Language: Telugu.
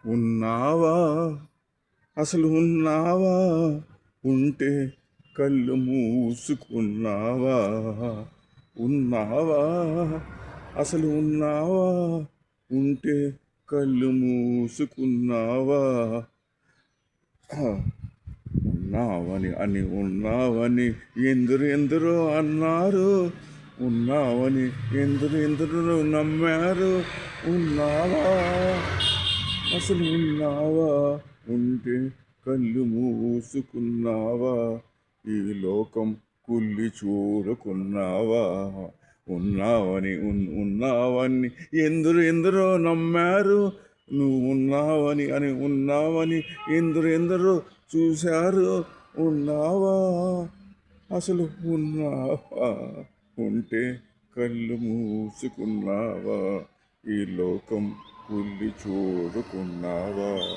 ఉన్నావా అసలు ఉన్నావా? ఉంటే కళ్ళు మూసుకున్నావా? ఉన్నావా అసలు ఉన్నావా? ఉంటే కళ్ళు మూసుకున్నావా? ఉన్నావని ఎందరో అన్నారు. ఉన్నావని ఎందరో నమ్మారు. ఉన్నావా అసలు ఉన్నావా? ఉంటే కళ్ళు మూసుకున్నావా? ఈ లోకం కుల్లి చూడుకున్నావా? ఉన్నావని ఎందరో నమ్మారు. నువ్వు ఉన్నావని ఎందరో చూశారు. ఉన్నావా అసలు ఉన్నావా? ఉంటే కళ్ళు మూసుకున్నావా? ఈ లోకం కుల్లి చూడుకున్నావా?